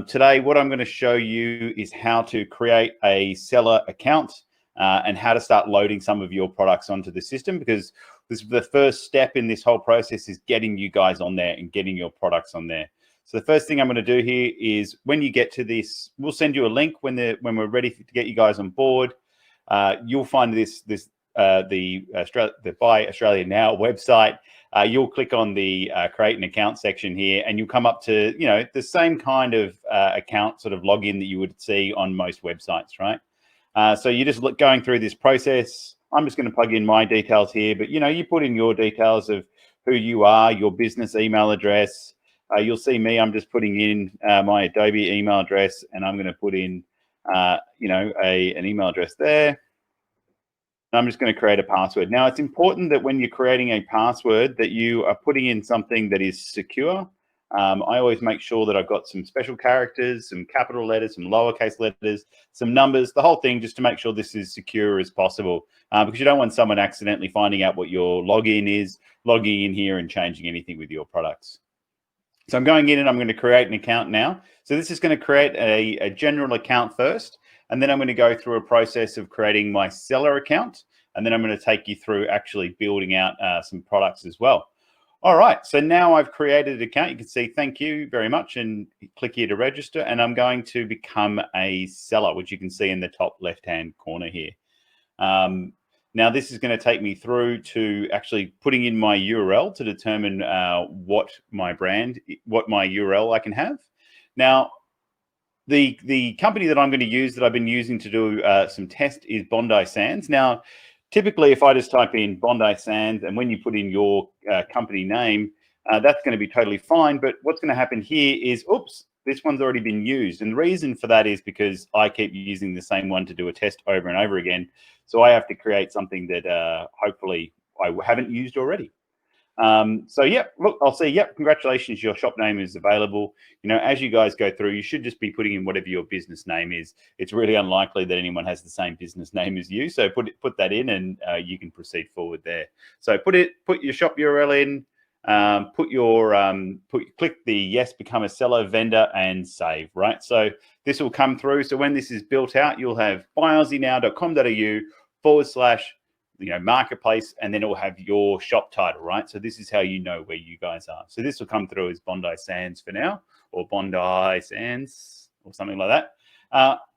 Today, what I'm going to show you is how to create a seller account and how to start loading some of your products onto the system, because this is the first step in this whole process is getting you guys on there and getting your products on there. So the first thing I'm going to do here is when you get to this, we'll send you a link when we're ready to get you guys on board. You'll find the Buy Australia Now website. You'll click on the create an account section here, and you'll come up to the same kind of account sort of login that you would see on most websites, right? So you're just going through this process. I'm just going to plug in my details here, but you put in your details of who you are, your business email address. You'll see me. I'm just putting in my Adobe email address, and I'm going to put in an email address there. I'm just going to create a password. Now, it's important that when you're creating a password that you are putting in something that is secure. I always make sure that I've got some special characters, some capital letters, some lowercase letters, some numbers, the whole thing, just to make sure this is secure as possible, because you don't want someone accidentally finding out what your login is, logging in here and changing anything with your products. So I'm going in and I'm going to create an account now. So this is going to create a general account first. And then I'm going to go through a process of creating my seller account. And then I'm going to take you through actually building out some products as well. All right, so now I've created an account. You can see, thank you very much, and click here to register. And I'm going to become a seller, which you can see in the top left-hand corner here. Now, this is going to take me through to actually putting in my URL to determine what my URL I can have. Now, the company that I'm going to use, that I've been using to do some test, is Bondi Sands. Now, typically, if I just type in Bondi Sands, and when you put in your company name, that's going to be totally fine. But what's going to happen here is, oops, this one's already been used. And the reason for that is because I keep using the same one to do a test over and over again. So I have to create something that hopefully I haven't used already. So yeah, look, I'll say, yep, congratulations, your shop name is available. As you guys go through, you should just be putting in whatever your business name is. It's really unlikely that anyone has the same business name as you. So put that in, and you can proceed forward there. So put your shop URL in, click the yes, become a seller, vendor, and save, right? So this will come through. So when this is built out, you'll have buyauslienow.com.au/marketplace, and then it will have your shop title, right? So this is how you know where you guys are. So this will come through as Bondi Sands for now, or Bondi Sands, or something like that.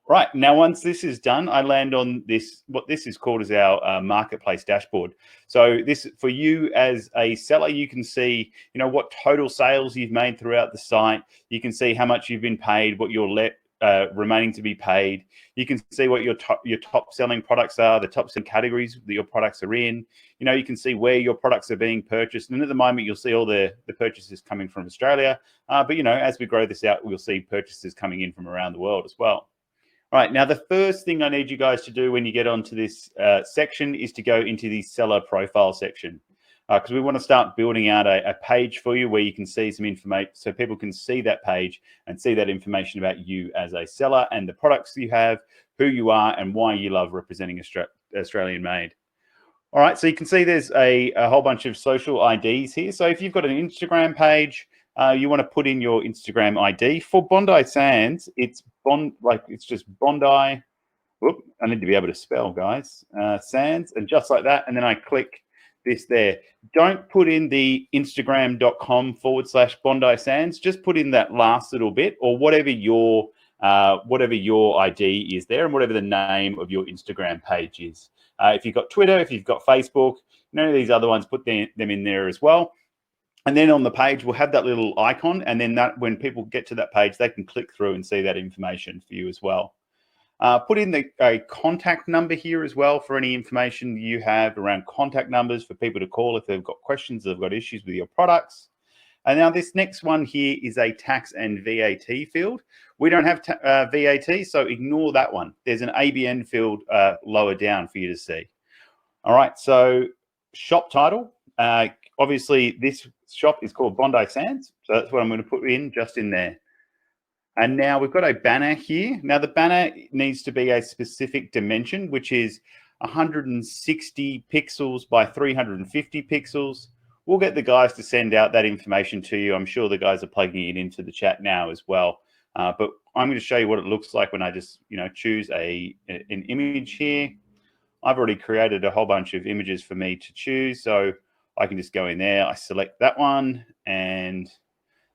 Right, now once this is done, I land on this, what this is called as our marketplace dashboard. So this, for you as a seller, you can see, what total sales you've made throughout the site. You can see how much you've been paid, what you're remaining to be paid. You can see what your top selling products are, the top selling categories that your products are in. You can see where your products are being purchased. And at the moment, you'll see all the purchases coming from Australia. But, as we grow this out, we'll see purchases coming in from around the world as well. All right, now the first thing I need you guys to do when you get onto this section is to go into the seller profile section, because we want to start building out a page for you where you can see some information, so people can see that page and see that information about you as a seller and the products you have, who you are, and why you love representing Australian made. All right, so you can see there's a whole bunch of social IDs here. So if you've got an Instagram page, you want to put in your Instagram ID. For Bondi Sands, it's just Bondi. Whoop, I need to be able to spell, guys. Sands, and just like that, and then I click this there. Don't put in the Instagram.com/Bondi Sands. Just put in that last little bit, or whatever your ID is there, and whatever the name of your Instagram page is. If you've got Twitter, if you've got Facebook, none of these other ones, put them in there as well. And then on the page, we'll have that little icon. And then that, when people get to that page, they can click through and see that information for you as well. Put in a contact number here as well for any information you have around contact numbers for people to call if they've got questions, they've got issues with your products. And now this next one here is a tax and VAT field. We don't have VAT, so ignore that one. There's an ABN field lower down for you to see. All right, so shop title. Obviously, this shop is called Bondi Sands, so that's what I'm going to put in just in there. And now we've got a banner here. Now the banner needs to be a specific dimension, which is 160 pixels by 350 pixels. We'll get the guys to send out that information to you. I'm sure the guys are plugging it into the chat now as well. But I'm going to show you what it looks like when I just, choose an image here. I've already created a whole bunch of images for me to choose. So I can just go in there. I select that one and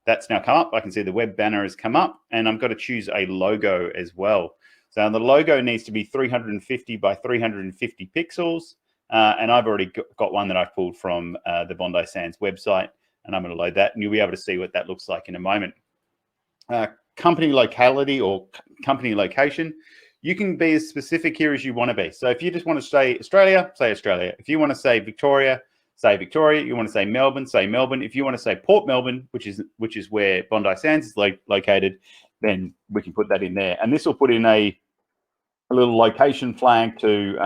that's now come up. I can see the web banner has come up and I've got to choose a logo as well. So the logo needs to be 350 by 350 pixels. And I've already got one that I've pulled from the Bondi Sands website, and I'm going to load that and you'll be able to see what that looks like in a moment. Company locality or company location, you can be as specific here as you want to be. So if you just want to say Australia, say Australia. If you want to say Victoria, say Victoria. You want to say Melbourne, say Melbourne. If you want to say Port Melbourne, which is where Bondi Sands is located, then we can put that in there. And this will put in a little location flag to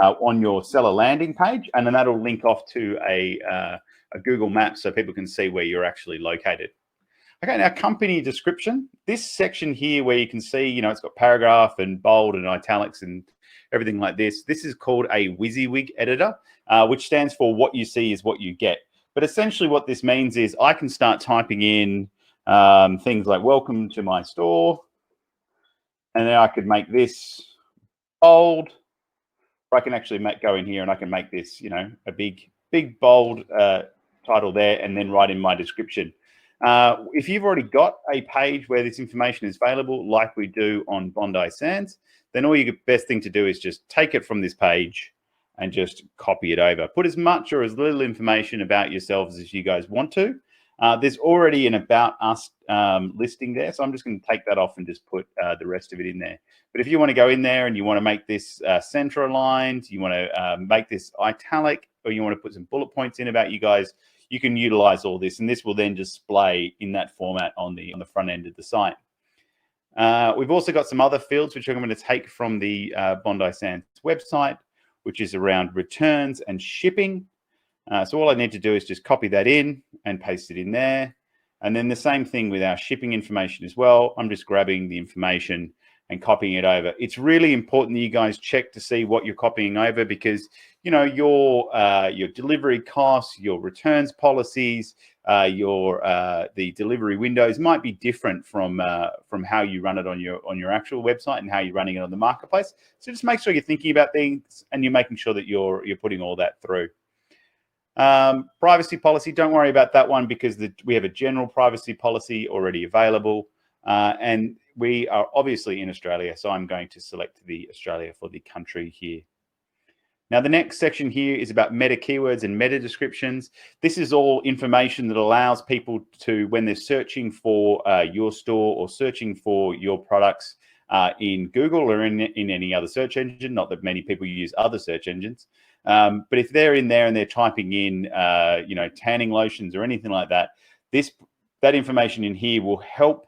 on your seller landing page, and then that'll link off to a Google Maps so people can see where you're actually located. Okay, now company description. This section here where you can see, it's got paragraph and bold and italics and everything like this. This is called a WYSIWYG editor, which stands for what you see is what you get. But essentially what this means is I can start typing in things like welcome to my store. And then I could make this bold. Or I can actually go in here and I can make this, a big bold title there and then write in my description. If you've already got a page where this information is available, like we do on Bondi Sands, then all your best thing to do is just take it from this page and just copy it over. Put as much or as little information about yourselves as you guys want to. There's already an About Us listing there, so I'm just going to take that off and just put the rest of it in there. But if you want to go in there and you want to make this center aligned, you want to make this italic, or you want to put some bullet points in about you guys, you can utilize all this, and this will then display in that format on the front end of the site. We've also got some other fields which I'm going to take from the Bondi Sands website, which is around returns and shipping. So all I need to do is just copy that in and paste it in there. And then the same thing with our shipping information as well. I'm just grabbing the information and copying it over. It's really important that you guys check to see what you're copying over, because your delivery costs, your returns policies, the delivery windows might be different from how you run it on your actual website and how you're running it on the marketplace. So just make sure you're thinking about things and you're making sure that you're putting all that through. Privacy policy, don't worry about that one because we have a general privacy policy already available. And we are obviously in Australia, so I'm going to select the Australia for the country here. Now, the next section here is about meta keywords and meta descriptions. This is all information that allows people to, when they're searching for your store or searching for your products in Google or in any other search engine, not that many people use other search engines, but if they're in there and they're typing in, tanning lotions or anything like that, that information in here will help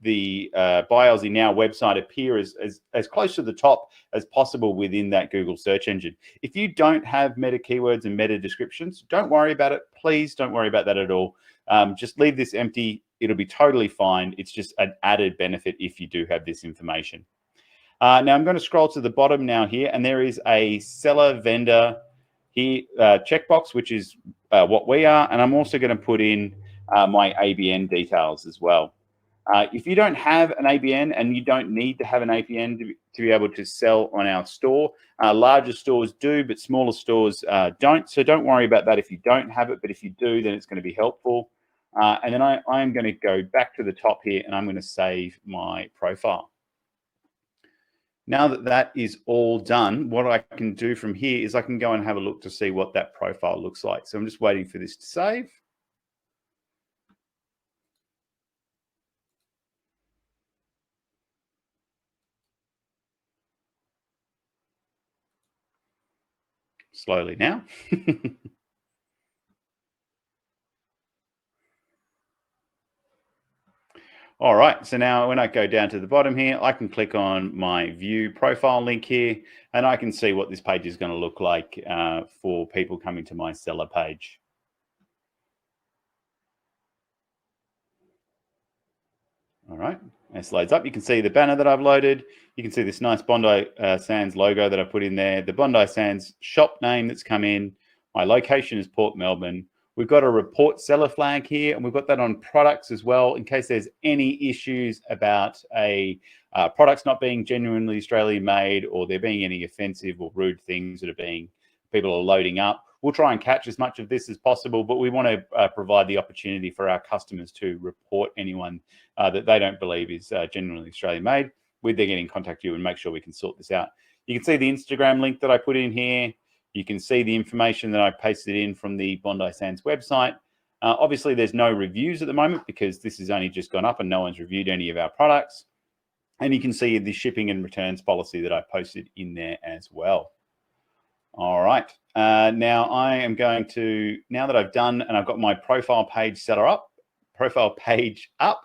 the Buy Aussie Now website appear as close to the top as possible within that Google search engine. If you don't have meta keywords and meta descriptions, don't worry about it. Please don't worry about that at all. Just leave this empty. It'll be totally fine. It's just an added benefit if you do have this information. Now I'm going to scroll to the bottom now here, and there is a seller vendor here checkbox, which is what we are. And I'm also going to put in my ABN details as well. If you don't have an ABN, and you don't need to have an ABN to be able to sell on our store, larger stores do, but smaller stores don't. So don't worry about that if you don't have it, but if you do, then it's going to be helpful. And then I am going to go back to the top here, and I'm going to save my profile. Now that that is all done, what I can do from here is I can go and have a look to see what that profile looks like. So I'm just waiting for this to save. Slowly now. All right, so now when I go down to the bottom here, I can click on my view profile link here, and I can see what this page is going to look like for people coming to my seller page. All right, as it loads up, you can see the banner that I've loaded. You can see this nice Bondi Sands logo that I put in there, the Bondi Sands shop name that's come in. My location is Port Melbourne. We've got a report seller flag here, and we've got that on products as well, in case there's any issues about a products not being genuinely Australian made, or there being any offensive or rude things that are being, people are loading up. We'll try and catch as much of this as possible, but we want to provide the opportunity for our customers to report anyone that they don't believe is genuinely Australian made. They're getting contact you and make sure we can sort this out. You can see the Instagram link that I put in here. You can see the information that I pasted in from the Bondi Sands website. Obviously, there's no reviews at the moment because this has only just gone up and no one's reviewed any of our products. And you can see the shipping and returns policy that I posted in there as well. All right. Now I am going to, now that I've done and I've got my profile page up,